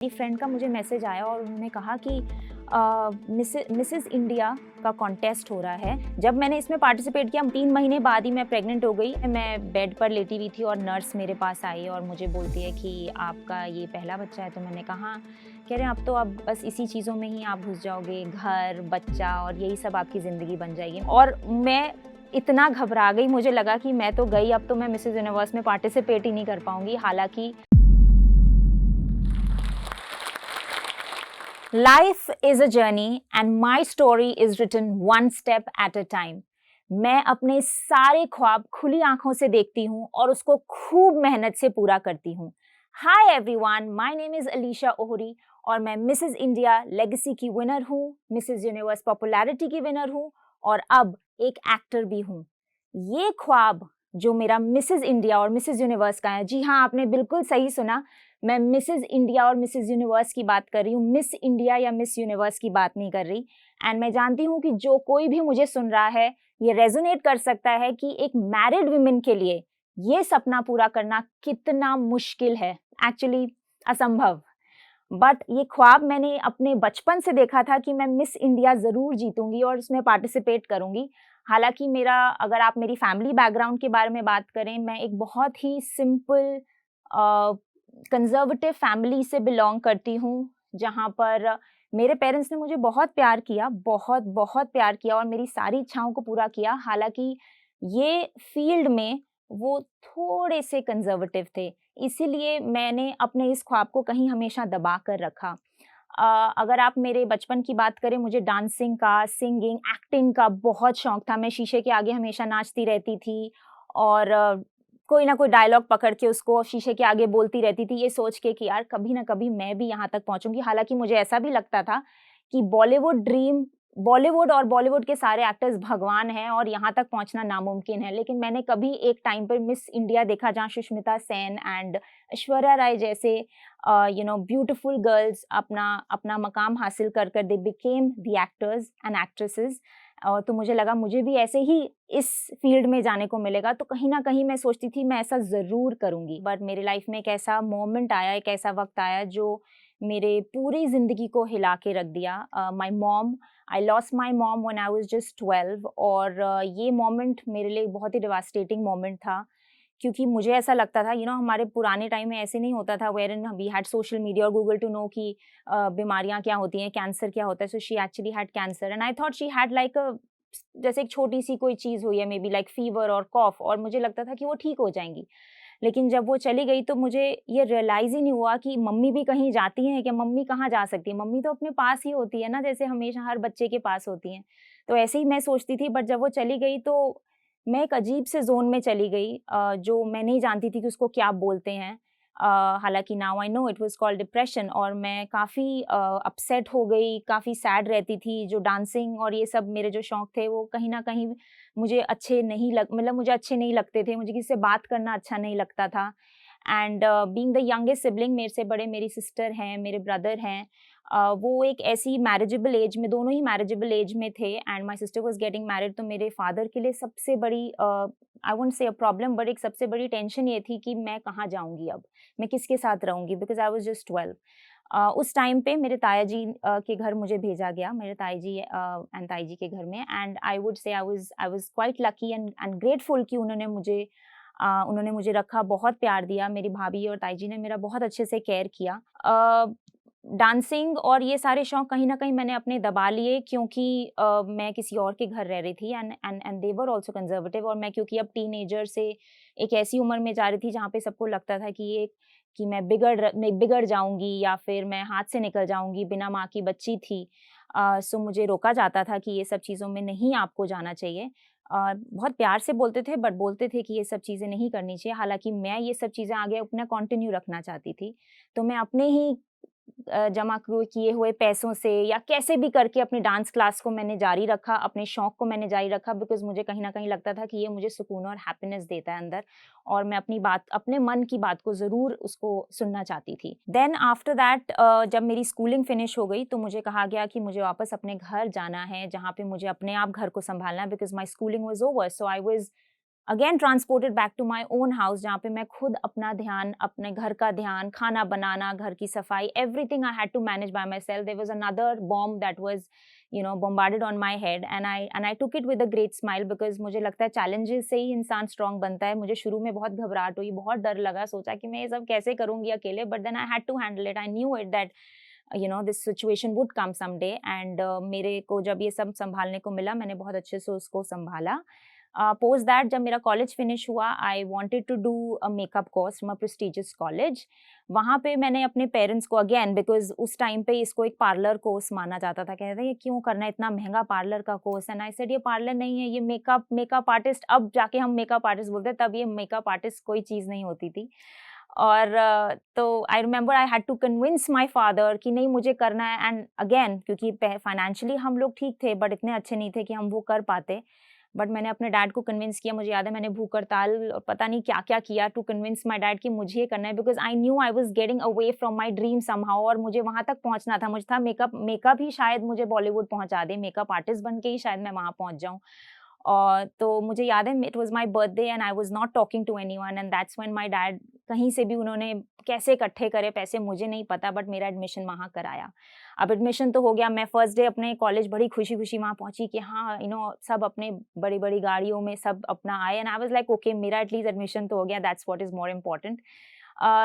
मेरी फ्रेंड का मुझे मैसेज आया और उन्होंने कहा कि मिसेस इंडिया का कॉन्टेस्ट हो रहा है। जब मैंने इसमें पार्टिसिपेट किया 3 महीने बाद ही मैं प्रेग्नेंट हो गई। मैं बेड पर लेटी हुई थी और नर्स मेरे पास आई और मुझे बोलती है कि आपका ये पहला बच्चा है। तो मैंने कहा हाँ। कह रहे हैं अब तो अब बस इसी चीज़ों में ही आप घुस जाओगे, घर, बच्चा और यही सब आपकी ज़िंदगी बन जाएगी। और मैं इतना घबरा गई, मुझे लगा कि मैं तो गई, अब तो मैं मिसेस यूनिवर्स में पार्टिसिपेट ही नहीं कर पाऊँगी। हालाँकि Life is a journey and my story is written one step at a time. मैं अपने सारे ख्वाब खुली आंखों से देखती हूँ और उसको खूब मेहनत से पूरा करती हूँ। Hi everyone, my name is Alicia Ohri और मैं मिसेस इंडिया लेगेसी की विनर हूँ, मिसेस यूनिवर्स पॉपुलैरिटी की विनर हूँ और अब एक एक्टर भी हूँ। ये ख्वाब जो मेरा मिसेस इंडिया और मिसेस यूनिवर्स का है, जी हाँ, आपने बिल्कुल सही सुना, मैं मिसेस इंडिया और मिसेस यूनिवर्स की बात कर रही हूँ, मिस इंडिया या मिस यूनिवर्स की बात नहीं कर रही। एंड मैं जानती हूँ कि जो कोई भी मुझे सुन रहा है, ये रेजोनेट कर सकता है कि एक मैरिड वुमेन के लिए ये सपना पूरा करना कितना मुश्किल है, एक्चुअली असंभव। बट ये ख्वाब मैंने अपने बचपन से देखा था कि मैं मिस इंडिया ज़रूर जीतूँगी और उसमें पार्टिसिपेट करूँगी। हालाँकि मेरा अगर आप मेरी फैमिली बैकग्राउंड के बारे में बात करें, मैं एक बहुत ही सिंपल कंज़र्वेटिव फैमिली से बिलॉन्ग करती हूँ, जहाँ पर मेरे पेरेंट्स ने मुझे बहुत प्यार किया, बहुत प्यार किया और मेरी सारी इच्छाओं को पूरा किया। हालाँकि ये फ़ील्ड में वो थोड़े से कंज़र्वेटिव थे, इसीलिए मैंने अपने इस ख्वाब को कहीं हमेशा दबा कर रखा। अगर आप मेरे बचपन की बात करें, मुझे डांसिंग का, सिंगिंग, एक्टिंग का बहुत शौक था। मैं शीशे के आगे हमेशा नाचती रहती थी और कोई ना कोई डायलॉग पकड़ के उसको शीशे के आगे बोलती रहती थी, ये सोच के कि यार कभी ना कभी मैं भी यहाँ तक पहुँचूँगी। हालाँकि मुझे ऐसा भी लगता था कि बॉलीवुड और बॉलीवुड के सारे एक्टर्स भगवान हैं और यहाँ तक पहुँचना नामुमकिन है। लेकिन मैंने कभी एक टाइम पर मिस इंडिया देखा जहाँ सुष्मिता सेन एंड ऐश्वर्या राय जैसे ब्यूटीफुल गर्ल्स अपना अपना मकाम हासिल कर they became the actors and actresses. और तो मुझे लगा मुझे भी ऐसे ही इस फील्ड में जाने को मिलेगा, तो कहीं न कहीं मैं सोचती थी मैं ऐसा ज़रूर करूँगी। बट मेरी लाइफ में एक ऐसा मोमेंट आया, एक ऐसा वक़्त आया जो मेरे पूरी ज़िंदगी को हिला के रख दिया। My mom I lost my mom when I was just 12 और ये मोमेंट मेरे लिए बहुत ही डेवास्टेटिंग मोमेंट था। क्योंकि मुझे ऐसा लगता था हमारे पुराने टाइम में ऐसे नहीं होता था व्हेरेइन वी हैड सोशल मीडिया और गूगल टू नो कि बीमारियाँ क्या होती हैं, कैंसर क्या होता है। So she actually had cancer and I thought she had like अ जैसे एक छोटी-सी कोई चीज़ हुई है, मे बी लाइक फीवर और कॉफ, और मुझे लगता था कि वो ठीक हो जाएँगी। लेकिन जब वो चली गई तो मुझे ये रियलाइज़ ही नहीं हुआ कि मम्मी भी कहीं जाती हैं क्या? मम्मी कहाँ जा सकती है? मम्मी तो अपने पास ही होती है ना, जैसे हमेशा हर बच्चे के पास होती हैं। तो ऐसे ही मैं सोचती थी, बट जब वो चली गई तो मैं एक अजीब से ज़ोन में चली गई, जो मैं नहीं जानती थी कि उसको क्या बोलते हैं। हालाँकि now I know it was called depression और मैं काफ़ी अपसेट हो गई, काफ़ी सैड रहती थी। जो डांसिंग और ये सब मेरे जो शौक थे वो कहीं न कहीं मुझे अच्छे नहीं मुझे अच्छे नहीं लगते थे, मुझे किसी से बात करना अच्छा नहीं लगता था। And being the youngest sibling, मेरे से बड़े मेरी सिस्टर हैं, मेरे ब्रदर हैं। वो एक ऐसी मैरिजेबल एज में, दोनों ही मैरिजेबल एज में थे and my sister was getting married. तो मेरे फादर के लिए सबसे बड़ी I won't say a problem, but एक सबसे बड़ी टेंशन ये थी कि मैं कहाँ जाऊँगी अब? मैं किसके साथ रहूँगी? Because I was just 12। उस टाइम पे मेरे ताया जी के घर मुझे भेजा गया, मेरे ताई जी एंड ताई जी के घर में। And I would say I was quite lucky and grateful कि उन्होंने मुझे रखा, बहुत प्यार दिया। मेरी भाभी और ताई जी ने मेरा बहुत अच्छे से केयर किया। डांसिंग और ये सारे शौक कहीं न कहीं मैंने अपने दबा लिए, क्योंकि मैं किसी और के घर रह रही थी and they were also conservative. और मैं क्योंकि अब टीनेजर से एक ऐसी उम्र में जा रही थी जहाँ पे सबको लगता था कि मैं बिगड़ जाऊँगी या फिर मैं हाथ से निकल जाऊँगी, बिना माँ की बच्ची थी। सो मुझे रोका जाता था कि ये सब चीज़ों में नहीं आपको जाना चाहिए। बहुत प्यार से बोलते थे, बट बोलते थे कि ये सब चीज़ें नहीं करनी चाहिए। हालाँकि मैं ये सब चीज़ें आगे अपना कंटिन्यू रखना चाहती थी। तो मैं अपने ही जमा किए हुए पैसों से या कैसे भी करके अपनी डांस क्लास को मैंने जारी रखा, अपने शौक को मैंने जारी रखा, बिकॉज़ मुझे कहीं न कहीं लगता था कि ये मुझे सुकून और हैप्पीनेस देता है अंदर, और मैं अपने मन की बात को ज़रूर उसको सुनना चाहती थी। देन आफ्टर दैट जब मेरी स्कूलिंग फिनिश हो गई तो मुझे कहा गया कि मुझे वापस अपने घर जाना है, जहाँ पे मुझे अपने आप घर को सँभालना है, because my schooling was over. So I was again transported back to my own house, जहाँ पे मैं खुद अपना ध्यान, अपने घर का ध्यान, खाना बनाना, घर की सफाई, everything I had to manage by myself. There was another bomb that was bombarded on my head, and I took it with a great smile, because मुझे लगता है चैलेंजेस से ही इंसान स्ट्रांग बनता है. मुझे शुरू में बहुत घबराहट हुई, बहुत डर लगा, सोचा कि मैं ये सब कैसे करूंगी अकेले, but then I had to handle it. I knew it that this situation would come someday, and मेरे को जब ये सब संभालने को मिला, मैंने बहुत अच्छे से उसको संभाला. पोस्ट दैट जब मेरा कॉलेज फिनिश हुआ, I wanted to do a makeup course from a prestigious college. वहाँ पे मैंने अपने पेरेंट्स को, अगेन बिकॉज उस टाइम पे इसको एक पार्लर कोर्स माना जाता था, कहते ये क्यों करना है इतना महंगा पार्लर का कोर्स. एंड आई सेड ये पार्लर नहीं है, ये मेकअप आर्टिस्ट. अब जाके हम मेकअप आर्टिस्ट बोलते हैं, तब ये मेकअप आर्टिस्ट कोई चीज़ नहीं होती थी. और तो I remember I had to convince my father कि नहीं मुझे करना है. एंड अगेन क्योंकि फाइनेंशियली हम लोग ठीक थे, बट इतने अच्छे नहीं थे कि हम वो कर पाते. बट मैंने अपने डैड को कन्विंस किया. मुझे याद है मैंने भूख हड़ताल और पता नहीं क्या-क्या किया टू कन्विंस माय डैड कि मुझे ये करना है, because I knew I was getting away from my dream somehow, और मुझे वहाँ तक पहुँचना था. मुझे था मेकअप ही शायद मुझे बॉलीवुड पहुँचा दे, मेकअप आर्टिस्ट बन के ही शायद मैं वहाँ पहुँच जाऊँ. और तो मुझे याद है it was my birthday and I was not talking to anyone, and that's when my dad कहीं से भी उन्होंने कैसे इकट्ठे करे पैसे मुझे नहीं पता, बट मेरा एडमिशन वहाँ कराया. अब एडमिशन तो हो गया. मैं फर्स्ट डे अपने कॉलेज बड़ी खुशी-खुशी वहाँ पहुँची कि हाँ, सब अपने बड़ी-बड़ी गाड़ियों में सब अपना आए, and I was like okay, मेरा एटलीस्ट एडमिशन तो हो गया, that's what is more important.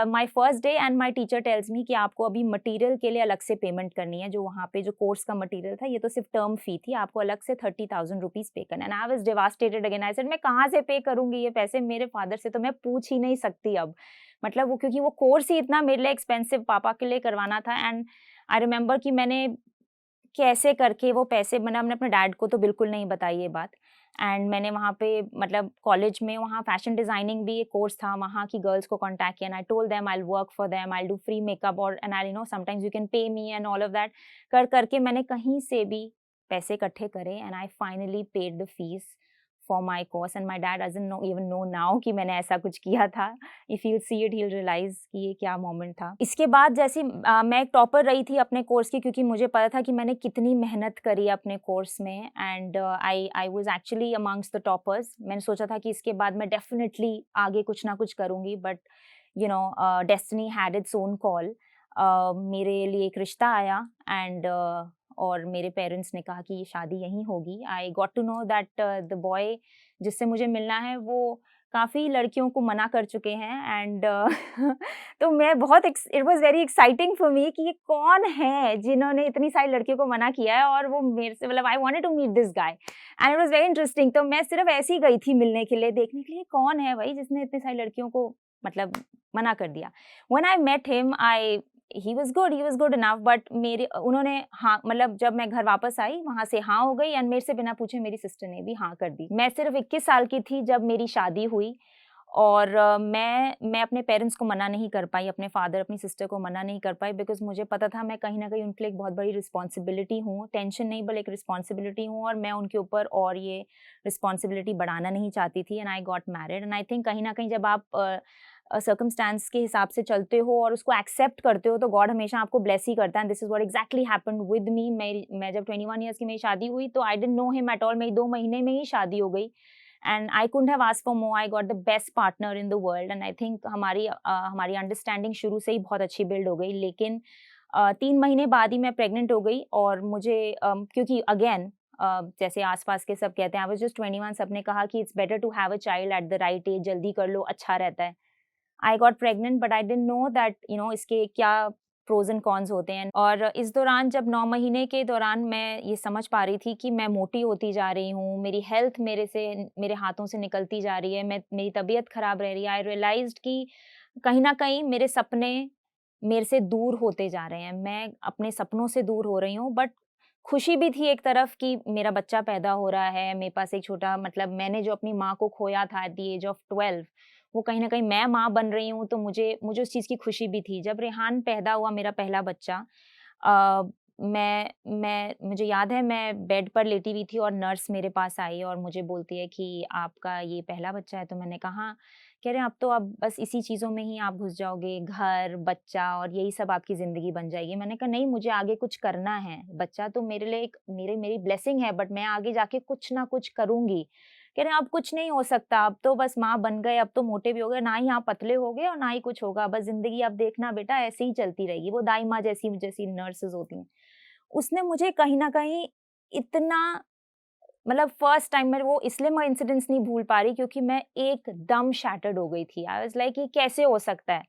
My first day and my teacher tells me कि आपको अभी मटेरियल के लिए अलग से पेमेंट करनी है. जो वहाँ पे जो कोर्स का मटेरियल था, ये तो सिर्फ टर्म फी थी, आपको अलग से 30,000 रुपीज़ पे करना है. And I was devastated again. I said मैं कहाँ से पे करूँगी ये पैसे, मेरे फादर से तो मैं पूछ ही नहीं सकती अब. मतलब वो, क्योंकि वो कोर्स ही इतना मेरे लिए एक्सपेंसिव पापा के लिए करवाना था. एंड आई रिमेंबर कि मैंने कैसे करके वो पैसे, मैंने अपने डैड को तो बिल्कुल नहीं बताई ये बात. एंड मैंने वहाँ पे, मतलब कॉलेज में वहाँ फैशन डिज़ाइनिंग भी एक कोर्स था, वहाँ की गर्ल्स को कॉन्टैक्ट किया, and I told them I will work for them, I will do free makeup, और and I sometimes you can pay me and all of that. करके मैंने कहीं से भी पैसे इकट्ठे करे, and I finally paid the fees for my course. And my dad doesn't even know now कि मैंने ऐसा कुछ किया था. If he will see it, he will realize कि ये क्या मोमेंट था. इसके बाद जैसे मैं एक टॉपर रही थी अपने कोर्स की, क्योंकि मुझे पता था कि मैंने कितनी मेहनत करी अपने कोर्स में, and I was actually amongst the toppers. मैंने सोचा था कि इसके बाद मैं डेफिनेटली आगे कुछ ना कुछ करूँगी, but destiny had its own call. मेरे लिए एक रिश्ता आया, एंड और मेरे पेरेंट्स ने कहा कि ये शादी यहीं होगी. I got to know that the boy जिससे मुझे मिलना है वो काफ़ी लड़कियों को मना कर चुके हैं. एंड तो मैं बहुत it was very exciting for me कि ये कौन है जिन्होंने इतनी सारी लड़कियों को मना किया है, और वो मेरे से, मतलब I wanted to meet this guy, and it was very interesting. तो मैं सिर्फ ऐसे ही गई थी मिलने के लिए, देखने के लिए कौन है भाई जिसने इतनी सारी लड़कियों को मतलब मना कर दिया. When I met him, he was good enough, but मेरे उन्होंने हाँ, मतलब जब मैं घर वापस आई वहाँ से हाँ हो गई, एंड मेरे से बिना पूछे मेरी सिस्टर ने भी हाँ कर दी. मैं सिर्फ 21 साल की थी जब मेरी शादी हुई, और मैं अपने पेरेंट्स को मना नहीं कर पाई, अपने फादर, अपनी सिस्टर को मना नहीं कर पाई, बिकॉज़ मुझे पता था मैं कहीं न कहीं उनके लिए एक बहुत बड़ी रिस्पॉन्सिबिलिटी हूँ. टेंशन नहीं, बल्कि एक रिस्पॉन्सिबिलिटी हूँ, और मैं उनके ऊपर और ये रिस्पॉन्सिबिलिटी बढ़ाना नहीं चाहती थी. And I got married, and I think कहीं न कहीं जब आप सर्कमस्टेंस के हिसाब से चलते हो और उसको एक्सेप्ट करते हो, तो गॉड हमेशा आपको ब्लेस ही करता है. This is what exactly happened with me. मैं जब 21 ईयर्स की मेरी शादी हुई, तो आई didn't know him at all. मेरी 2 महीने में ही शादी हो गई, and I couldn't have asked for more. I got the best partner in the world, and I think हमारी अंडरस्टैंडिंग शुरू से ही बहुत अच्छी बिल्ड हो गई. लेकिन 3 महीने बाद ही मैं प्रेग्नेंट हो गई, और मुझे क्योंकि अगेन जैसे आस-पास के सब कहते हैं, आई वाज़ जस्ट 21, सबने कहा कि it's better to have a child at the right age, जल्दी कर लो, अच्छा रहता है. I got pregnant, but I didn't know that इसके क्या प्रोज़ एंड कॉन्स होते हैं. और इस दौरान, जब 9 महीने के दौरान मैं ये समझ पा रही थी कि मैं मोटी होती जा रही हूँ, मेरी हेल्थ मेरे हाथों से निकलती जा रही है, मेरी तबीयत खराब रह रही है. आई रियलाइज़्ड कि कहीं न कहीं मेरे सपने मेरे से दूर होते जा रहे हैं. मैं अपने सपनों से दूर हो रही हूँ, बट खुशी भी थी एक तरफ कि मेरा बच्चा पैदा हो रहा है, मेरे पास एक छोटा, मतलब मैंने जो अपनी माँ को खोया था एट द एज ऑफ 12, वो कहीं न कहीं मैं माँ बन रही हूँ, तो मुझे मुझे उस चीज़ की खुशी भी थी. जब रेहान पैदा हुआ, मेरा पहला बच्चा, अ, मुझे याद है मैं बेड पर लेटी हुई थी, और नर्स मेरे पास आई और मुझे बोलती है कि आपका ये पहला बच्चा है. तो मैंने कहा हाँ. कह रहे हैं अब तो अब बस इसी चीज़ों में ही आप घुस जाओगे, घर, बच्चा और यही सब आपकी ज़िंदगी बन जाएगी. मैंने कहा नहीं, मुझे आगे कुछ करना है. बच्चा तो मेरे लिए एक मेरी ब्लेसिंग है, बट मैं आगे जाके कुछ ना कुछ करूँगी. कह रहे हैं अब कुछ नहीं हो सकता, अब तो बस माँ बन गए, अब तो मोटे भी हो गए, ना ही आप पतले हो गए और ना ही कुछ होगा, बस ज़िंदगी अब देखना बेटा ऐसे ही चलती रहेगी। वो दाई माँ जैसी जैसी नर्सेज़ होती हैं। उसने मुझे कहीं न कहीं इतना, मतलब फर्स्ट टाइम में वो, इसलिए मैं इंसिडेंट्स नहीं भूल पा रही क्योंकि मैं एकदम शैटर्ड हो गई थी। आई वाज़ लाइक ये कैसे हो सकता है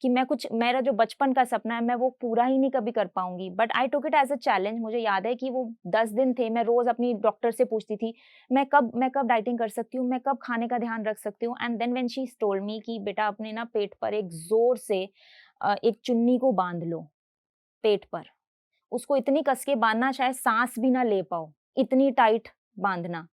कि मैं कुछ, मेरा जो बचपन का सपना है मैं वो पूरा ही नहीं कभी कर पाऊँगी। बट आई टूक इट एज़ अ चैलेंज। मुझे याद है कि वो 10 दिन थे, मैं रोज़ अपनी डॉक्टर से पूछती थी, मैं कब डाइटिंग कर सकती हूँ, मैं कब खाने का ध्यान रख सकती हूँ। And then when she told me कि बेटा अपने ना पेट पर एक ज़ोर से एक चुन्नी को बाँध लो पेट पर। उसको इतनी कस के बाँधना शायद साँस भी ना ले पाओ, इतनी टाइट बाँधना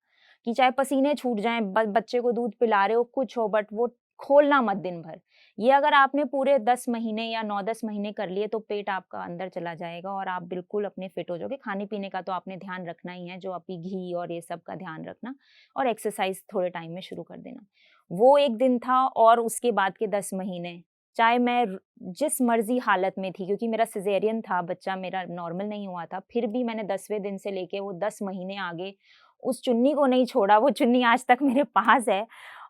कि चाहे पसीने छूट जाएँ, बच्चे को दूध पिला रहे हो, कुछ हो, बट वो खोलना मत दिन भर। ये अगर आपने पूरे 10 महीने या 9-10 महीने कर लिए तो पेट आपका अंदर चला जाएगा और आप बिल्कुल अपने फिट हो जाओगे। खाने-पीने का तो आपने ध्यान रखना ही है, जो अभी घी और ये सब का ध्यान रखना, और एक्सरसाइज़ थोड़े टाइम में शुरू कर देना। वो एक दिन था और उसके बाद के 10 महीने, चाहे मैं जिस मर्ज़ी हालत में थी, क्योंकि मेरा सिज़ेरियन था, बच्चा मेरा नॉर्मल नहीं हुआ था, फिर भी मैंने 10वें दिन से लेके वो 10 महीने आगे उस चुन्नी को नहीं छोड़ा। वो चुन्नी आज तक मेरे पास है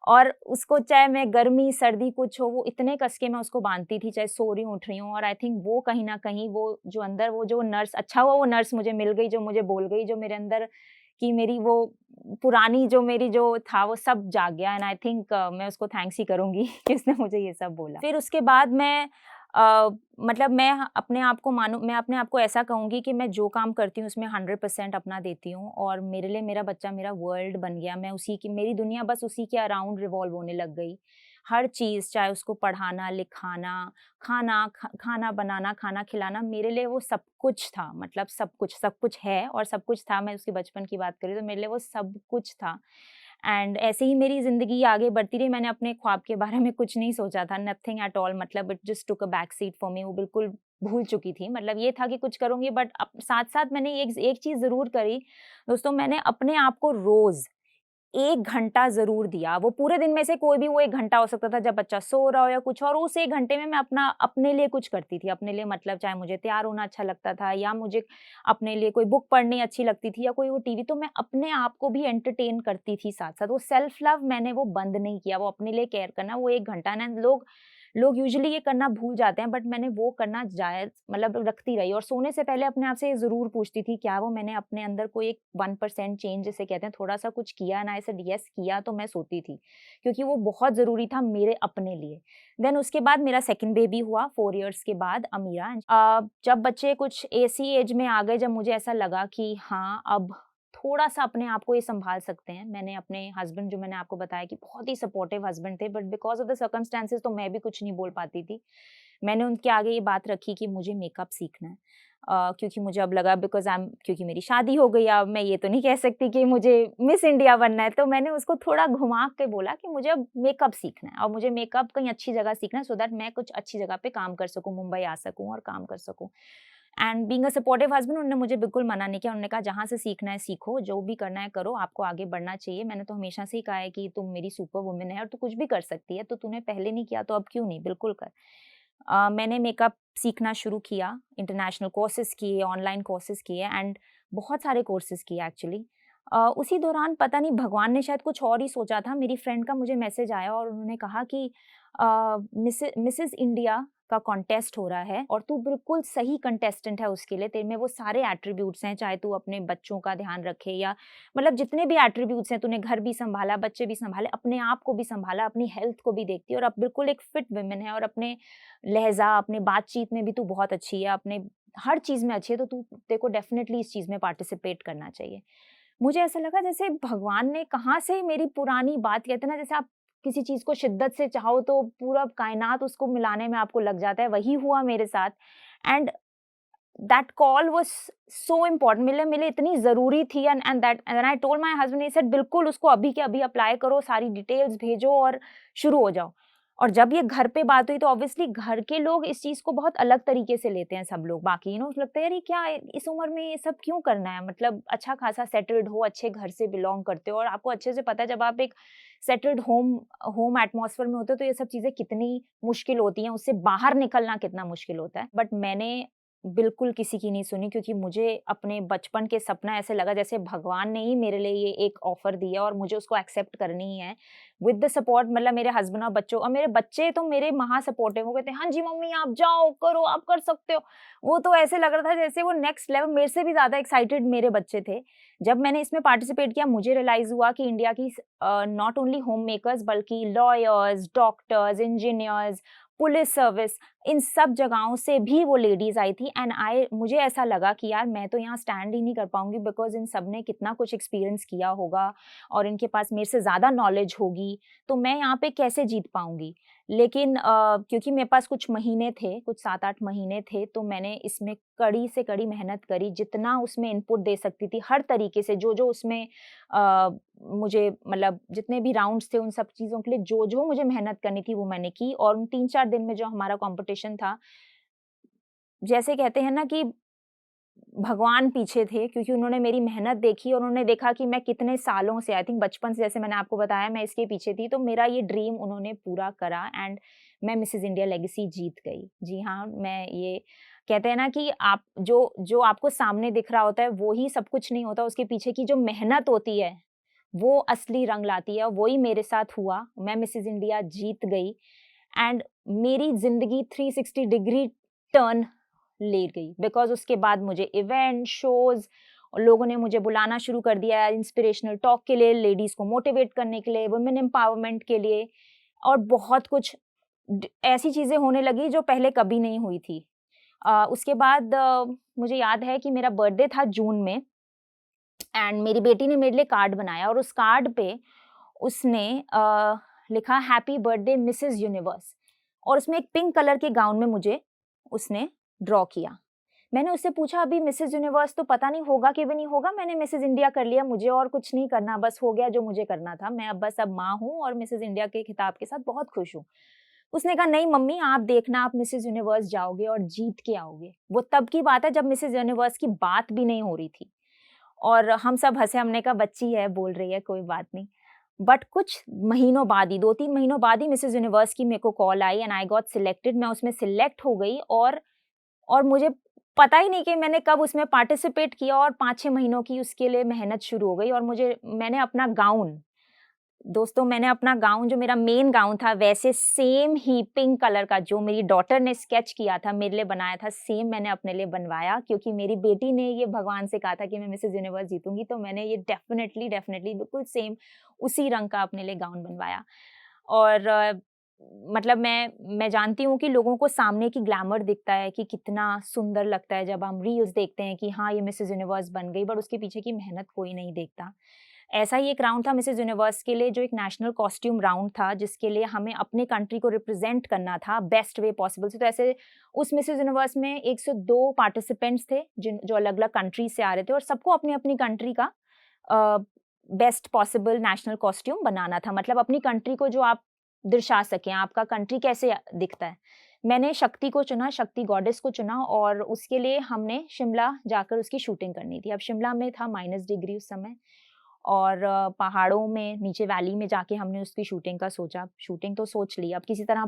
और उसको चाहे मैं गर्मी, सर्दी कुछ हो, वो इतने कस के मैं उसको बाँधती थी, चाहे सो रही हूँ, उठ रही हूँ। और आई थिंक वो कहीं न कहीं वो जो अंदर वो जो नर्स, अच्छा हुआ वो नर्स मुझे मिल गई, जो मुझे बोल गई, जो मेरे अंदर की मेरी वो पुरानी जो मेरी जो था वो सब जाग गया। एंड आई थिंक मैं उसको थैंक्स ही करूँगी कि उसने मुझे ये सब बोला। फिर उसके बाद मैं मतलब मैं अपने आप को ऐसा कहूँगी कि मैं जो काम करती हूँ उसमें 100% अपना देती हूँ और मेरे लिए मेरा बच्चा मेरा वर्ल्ड बन गया। मैं उसी की, मेरी दुनिया बस उसी के अराउंड रिवॉल्व होने लग गई। हर चीज़, चाहे उसको पढ़ाना, लिखाना, खाना बनाना, खाना खिलाना, मेरे लिए वो सब कुछ था। मतलब सब कुछ है और सब कुछ था। मैं उसके बचपन की बात करूँ तो मेरे लिए वो सब कुछ था। एंड ऐसे ही मेरी ज़िंदगी आगे बढ़ती रही। मैंने अपने ख्वाब के बारे में कुछ नहीं सोचा था, नथिंग एट ऑल। मतलब इट जस्ट टूक a back seat for me. वो बिल्कुल भूल चुकी थी। मतलब ये था कि कुछ करूँगी, बट साथ-साथ मैंने एक एक चीज़ ज़रूर करी दोस्तों, मैंने अपने आप को रोज़ 1 घंटा ज़रूर दिया। वो पूरे दिन में से कोई भी वो 1 घंटा हो सकता था जब बच्चा सो रहा हो या कुछ और, उस 1 घंटे में मैं अपने लिए कुछ करती थी। अपने लिए मतलब चाहे मुझे तैयार होना अच्छा लगता था या मुझे अपने लिए कोई बुक पढ़नी अच्छी लगती थी या कोई वो टीवी, तो मैं अपने आप को भी एंटरटेन करती थी साथ-साथ। वो सेल्फ लव मैंने वो बंद नहीं किया, वो अपने लिए केयर करना, वो 1 घंटा ना, लोग यूजुअली ये करना भूल जाते हैं, बट मैंने वो करना जायज़ मतलब रखती रही। और सोने से पहले अपने आप से ये ज़रूर पूछती थी, क्या वो मैंने अपने अंदर कोई एक 1% चेंज जिसे कहते हैं थोड़ा-सा कुछ किया? एंड आई सेड येस, किया तो मैं सोती थी, क्योंकि वो बहुत ज़रूरी था मेरे अपने लिए। देन उसके बाद मेरा सेकंड बेबी हुआ 4 इयर्स के बाद, अमीरा। जब बच्चे कुछ ऐसी एज में आ गए जब मुझे ऐसा लगा कि हाँ, अब थोड़ा-सा अपने आप को ये सँभाल सकते हैं। मैंने अपने हस्बैंड, जो मैंने आपको बताया कि बहुत ही सपोर्टिव हस्बैंड थे, but because of the circumstances तो मैं भी कुछ नहीं बोल पाती थी। मैंने उनके आगे ये बात रखी कि मुझे मेकअप सीखना है। क्योंकि मुझे अब लगा क्योंकि मेरी शादी हो गई, अब मैं ये तो नहीं कह सकती कि मुझे मिस इंडिया बनना है, तो मैंने उसको थोड़ा घुमा के बोला कि मुझे अब मेकअप सीखना है और मुझे मेकअप कहीं अच्छी जगह सीखना है सो दैट मैं कुछ अच्छी जगह पे काम कर सकूँ, मुंबई आ सकूँ और काम कर सकूँ। And being a supportive husband, उन्होंने मुझे बिल्कुल मना नहीं किया। उन्होंने कहा जहाँ से सीखना है सीखो, जो भी करना है करो, आपको आगे बढ़ना चाहिए। मैंने तो हमेशा से ही कहा है कि तुम मेरी सुपर वुमन है और तू कुछ भी कर सकती है, तो तूने पहले नहीं किया तो अब क्यों नहीं, बिल्कुल कर। मैंने मेकअप सीखना शुरू किया, इंटरनेशनल कोर्सेज़ किए, ऑनलाइन कोर्सेज़ किए एंड बहुत सारे कोर्सेज़ किए एक्चुअली। उसी दौरान पता नहीं भगवान ने शायद कुछ और ही सोचा था, मेरी फ्रेंड का मुझे मैसेज आया और उन्होंने कहा कि मिसेज़ इंडिया का कॉन्टेस्ट हो रहा है और तू बिल्कुल सही कंटेस्टेंट है उसके लिए, तेरे में वो सारे एट्रिब्यूट्स हैं, चाहे तू अपने बच्चों का ध्यान रखे या मतलब जितने भी एट्रिब्यूट्स हैं, तूने घर भी सँभाला, बच्चे भी सँभाले, अपने आप को भी सँभाला, अपनी हेल्थ को भी देखती है और अब बिल्कुल एक फिट वुमन है और अपने लहज़ा, अपने बातचीत में भी तू बहुत अच्छी है, अपने हर चीज़ में अच्छी है, तो तेरे को डेफ़िनिटली इस चीज़ में पार्टिसिपेट करना चाहिए। मुझे ऐसा लगा जैसे भगवान ने कहाँ से मेरी पुरानी बात, कहते हैं ना जैसे आप किसी चीज़ को शिद्दत से चाहो तो पूरा कायनात उसको मिलाने में आपको लग जाता है, वही हुआ मेरे साथ। And that call was so important, मेरे लिए इतनी ज़रूरी थी। And I told my husband, he said बिल्कुल उसको अभी के अभी अप्लाई करो, सारी डिटेल्स भेजो और शुरू हो जाओ। और जब ये घर पे बात हुई तो ऑब्वियसली घर के लोग इस चीज़ को बहुत अलग तरीके से लेते हैं, सब लोग बाकी लगता है यार ये क्या है, इस उम्र में ये सब क्यों करना है? मतलब अच्छा खासा सेटल्ड हो, अच्छे घर से बिलॉन्ग करते हो और आपको अच्छे से पता है जब आप एक सेटल्ड होम होम एटमॉस्फेयर में होते हो तो ये सब चीज़ें कितनी मुश्किल होती हैं, उससे बाहर निकलना कितना मुश्किल होता है। बट मैंने बिल्कुल किसी की नहीं सुनी, क्योंकि मुझे अपने बचपन के सपना ऐसे लगा जैसे भगवान ने ही मेरे लिए ये एक ऑफ़र दिया और मुझे उसको एक्सेप्ट करनी ही है। विद द सपोर्ट, मतलब मेरे हस्बैंड और बच्चों, और मेरे बच्चे तो मेरे महा सपोर्टिव, वो कहते हैं, "हाँ जी मम्मी, आप जाओ, करो, आप कर सकते हो।" वो तो ऐसे लग रहा था जैसे वो नेक्स्ट लेवल, मेरे से भी ज़्यादा एक्साइटेड मेरे बच्चे थे। जब मैंने इसमें पार्टिसिपेट किया, मुझे रियलाइज़ हुआ कि इंडिया की नॉट ओनली होम मेकर्स बल्कि lawyers, doctors, engineers, police service, इन सब जगहों से भी वो लेडीज़ आई थी, एंड आई मुझे ऐसा लगा कि यार मैं तो यहाँ स्टैंड ही नहीं कर पाऊँगी, बिकॉज़ इन सब ने कितना कुछ एक्सपीरियंस किया होगा और इनके पास मेरे से ज़्यादा नॉलेज होगी, तो मैं यहाँ पे कैसे जीत पाऊँगी? लेकिन क्योंकि मेरे पास कुछ महीने थे, कुछ 7-8 महीने थे, तो मैंने इसमें कड़ी से कड़ी मेहनत करी, जितना उसमें इनपुट दे सकती थी, हर तरीके से जो-जो उसमें मुझे, मतलब जितने भी राउंड्स थे उन सब चीज़ों के लिए जो-जो मुझे मेहनत करनी थी वो मैंने की, और उन 3-4 दिन में जो हमारा कॉम्पिटिशन था, जैसे कहते हैं ना कि भगवान पीछे थे, क्योंकि उन्होंने मेरी मेहनत देखी और उन्होंने देखा कि मैं कितने सालों से, आई थिंक बचपन से, जैसे मैंने आपको बताया, मैं इसके पीछे थी, तो मेरा ये ड्रीम उन्होंने पूरा करा, एंड मैं मिसेज़ इंडिया लेगेसी जीत गई। जी हाँ, मैं ये, कहते हैं ना कि आप जो जो आपको सामने दिख रहा होता है वो ही सब कुछ नहीं होता, उसके पीछे की जो मेहनत होती है, वो असली रंग लाती है, वही मेरे साथ हुआ। मैं मिसेज़ इंडिया जीत गई, एंड मेरी ज़िंदगी 360 डिग्री टर्न ले गई, बिकॉज़ उसके बाद मुझे इवेंट, शोज़, लोगों ने मुझे बुलाना शुरू कर दिया इंस्पिरेशनल टॉक के लिए, लेडीज़ को मोटिवेट करने के लिए, वुमेन एम्पावरमेंट के लिए, और बहुत कुछ ऐसी चीज़ें होने लगी जो पहले कभी नहीं हुई थी। उसके बाद मुझे याद है कि मेरा बर्थडे था जून में, एंड मेरी बेटी ने मेरे लिए कार्ड बनाया, और उस कार्ड पे उसने लिखा हैप्पी बर्थडे मिसेस यूनिवर्स, और उसमें एक पिंक कलर के गाउन में मुझे उसने ड्रॉ किया। मैंने उससे पूछा, अभी मिसेस यूनिवर्स तो पता नहीं होगा कि भी नहीं होगा, मैंने मिसेस इंडिया कर लिया, मुझे और कुछ नहीं करना, बस हो गया जो मुझे करना था, मैं अब माँ हूँ और मिसेस इंडिया के खिताब के साथ बहुत खुश हूँ। उसने कहा, नहीं मम्मी, आप देखना, आप मिसेस यूनिवर्स जाओगे और जीत के आओगे। वो तब की बात है जब मिसेस यूनिवर्स की बात भी नहीं हो रही थी, और हम सब हँसे, हमने कहा बच्ची है, बोल रही है, कोई बात नहीं। बट कुछ महीनों बाद ही, 2-3 महीनों बाद ही मिसेस यूनिवर्स की मेरे को call I, and I got selected, मैं उसमें सिलेक्ट हो गई, और मुझे पता ही नहीं कि मैंने कब उसमें पार्टिसिपेट किया, और 5-6 महीनों की उसके लिए मेहनत शुरू हो गई, और मैंने अपना गाउन, दोस्तों, मैंने अपना गाउन, जो मेरा मेन गाउन था, वैसे सेम ही पिंक कलर का, जो मेरी डॉटर ने स्केच किया था, मेरे लिए बनाया था, सेम मैंने अपने लिए बनवाया, क्योंकि मेरी बेटी ने ये भगवान से कहा था कि मैं मिसेस यूनिवर्स जीतूँगी, तो मैंने ये डेफ़िनेटली बिल्कुल सेम उसी रंग का अपने लिए गाउन बनवाया। और मतलब मैं जानती हूँ कि लोगों को सामने की ग्लैमर दिखता है कि कितना सुंदर लगता है जब हम रील्स देखते हैं कि हाँ, ये मिसेस यूनिवर्स बन गई, बट उसके पीछे की मेहनत कोई नहीं देखता। ऐसा ही एक राउंड था मिसेस यूनिवर्स के लिए, जो एक नेशनल कॉस्ट्यूम राउंड था, जिसके लिए हमें अपने कंट्री को रिप्रेजेंट करना था बेस्ट वे पॉसिबल से। तो ऐसे उस मिसेस यूनिवर्स में 102 पार्टिसिपेंट्स थे, जिन जो अलग-अलग कंट्री से आ रहे थे, और सबको अपनी-अपनी कंट्री का बेस्ट पॉसिबल नेशनल कॉस्ट्यूम बनाना था। मतलब अपनी कंट्री को जो आप दर्शा सकें, आपका कंट्री कैसे दिखता है। मैंने शक्ति को चुना, शक्ति गॉडेस को चुना, और उसके लिए हमने शिमला जाकर उसकी शूटिंग करनी थी। अब शिमला में था -डिग्री उस समय, और पहाड़ों में, नीचे वैली में जाके हमने उसकी शूटिंग का सोचा। शूटिंग तो सोच ली, अब किसी तरह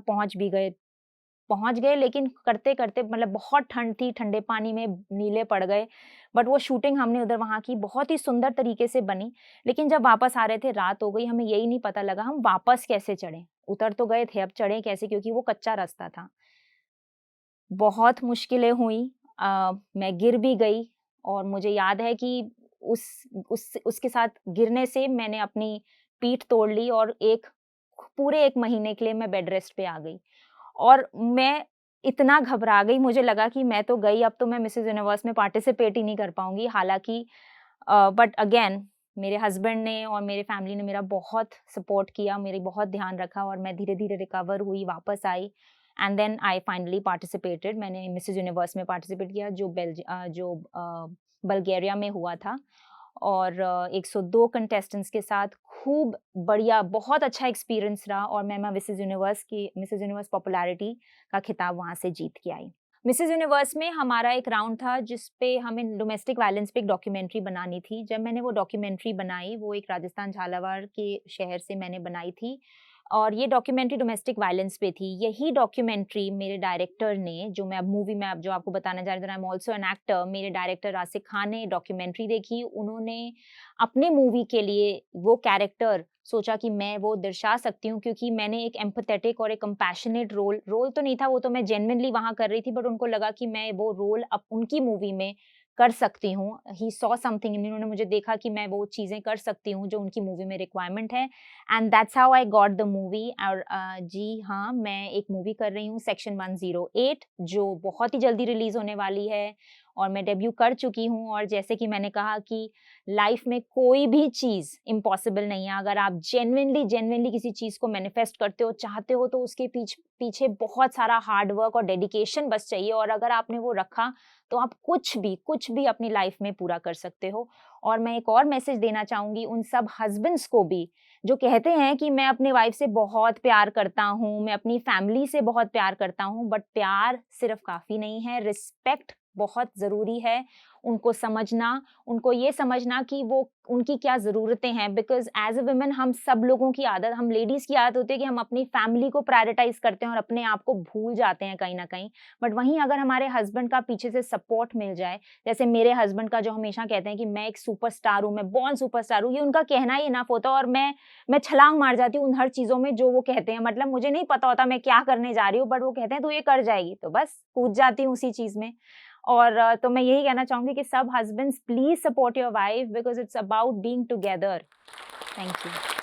पहुँच गए, लेकिन करते-करते, मतलब बहुत ठंड थी, ठंडे पानी में नीले पड़ गए। बट वो शूटिंग हमने उधर वहाँ की बहुत ही सुंदर तरीके से बनी। लेकिन जब वापस आ रहे थे, रात हो गई, हमें यही नहीं पता लगा हम वापस कैसे चढ़ें? उतर तो गए थे, अब चढ़ें कैसे? क्योंकि वो कच्चा रास्ता था। बहुत मुश्किलें हुई, मैं गिर भी गई, और मुझे याद है कि उस उसके साथ गिरने से मैंने अपनी पीठ तोड़ ली, और पूरे 1 महीने के लिए मैं बेड रेस्ट पे आ गई। और मैं इतना घबरा गई, मुझे लगा कि मैं तो गई, अब तो मैं मिसेस यूनिवर्स में पार्टिसिपेट ही नहीं कर पाऊँगी। हालाँकि बट अगेन मेरे हस्बैंड ने और मेरे फैमिली ने मेरा बहुत सपोर्ट किया, मेरी बहुत ध्यान रखा, और मैं धीरे-धीरे रिकवर हुई, वापस आई, and then I finally participated. मैंने मिसेस यूनिवर्स में पार्टिसिपेट किया, जो बल्गेरिया में हुआ था, और 102 कंटेस्टेंट्स के साथ खूब बढ़िया, बहुत अच्छा एक्सपीरियंस रहा, और मैं मिसेस यूनिवर्स पॉपुलैरिटी का खिताब वहाँ से जीत के आई। मिसेस यूनिवर्स में हमारा एक राउंड था, जिस पे हमें डोमेस्टिक वायलेंस पे एक डॉक्यूमेंट्री बनानी थी। जब मैंने वो डॉक्यूमेंट्री बनाई, वो एक राजस्थान झालावाड़ के शहर से मैंने बनाई थी। और ये डॉक्यूमेंट्री डोमेस्टिक वायलेंस पे थी। यही डॉक्यूमेंट्री मेरे डायरेक्टर ने, जो मैं अब मूवी में अब जो आपको बताने जा रही हूँ, I am also an actor, मेरे डायरेक्टर आसिक खान ने डॉक्यूमेंट्री देखी। उन्होंने अपने मूवी के लिए वो कैरेक्टर सोचा कि मैं वो दर्शा सकती हूँ, क्योंकि मैंने एक एम्पैथेटिक और एक कंपैशनेट रोल तो नहीं था, वो तो मैं जेन्युइनली वहाँ कर रही थी, बट उनको लगा कि मैं वो रोल अब उनकी मूवी में कर सकती हूँ। ही सॉ समथिंग इन मी, उन्होंने मुझे देखा कि मैं वो चीज़ें कर सकती हूँ जो उनकी मूवी में रिक्वायरमेंट है, and that's how I got the movie. और जी हाँ, मैं एक मूवी कर रही हूँ सेक्शन 108, जो बहुत ही जल्दी रिलीज़ होने वाली है, और मैं डेब्यू कर चुकी हूँ। और जैसे कि मैंने कहा कि लाइफ में कोई भी चीज़ इम्पॉसिबल नहीं है। अगर आप जेन्युइनली किसी चीज़ को मैनिफेस्ट करते हो, चाहते हो, तो उसके पीछे बहुत सारा हार्ड वर्क और डेडिकेशन बस चाहिए, और अगर आपने वो रखा तो आप कुछ भी अपनी लाइफ में पूरा कर सकते हो। और मैं एक और मैसेज देना चाहूँगी उन सब हस्बैंड्स को भी, जो कहते हैं कि मैं अपनी वाइफ से बहुत प्यार करता हूँ, मैं अपनी फैमिली से बहुत प्यार करता हूँ, बट प्यार सिर्फ काफ़ी नहीं है, रिस्पेक्ट बहुत ज़रूरी है। उनको समझना, उनको ये समझना कि वो उनकी क्या ज़रूरतें हैं, बिकॉज़ एज़ अ वुमेन हम सब लोगों की आदत, हम लेडीज़ की आदत होती है कि हम अपनी फैमिली को प्रायोरिटाइज़ करते हैं और अपने आप को भूल जाते हैं कहीं न कहीं। बट वहीं अगर हमारे हस्बैंड का पीछे से सपोर्ट मिल जाए, जैसे मेरे हस्बैंड का, जो हमेशा कहते हैं कि मैं एक सुपरस्टार हूँ, मैं बॉर्न सुपरस्टार हूँ, ये उनका कहना ही इनफ होता है, और मैं छलांग मार जाती हूँ उन हर चीज़ों में जो वो कहते हैं। मतलब मुझे नहीं पता होता मैं क्या करने जा रही हूँ, बट वो कहते हैं तू ये कर जाएगी, तो बस कूद जाती हूँ उसी चीज़ में। और तो मैं यही कहना चाहूँगी कि सब husbands please support your wife, because it's about being together. Thank you.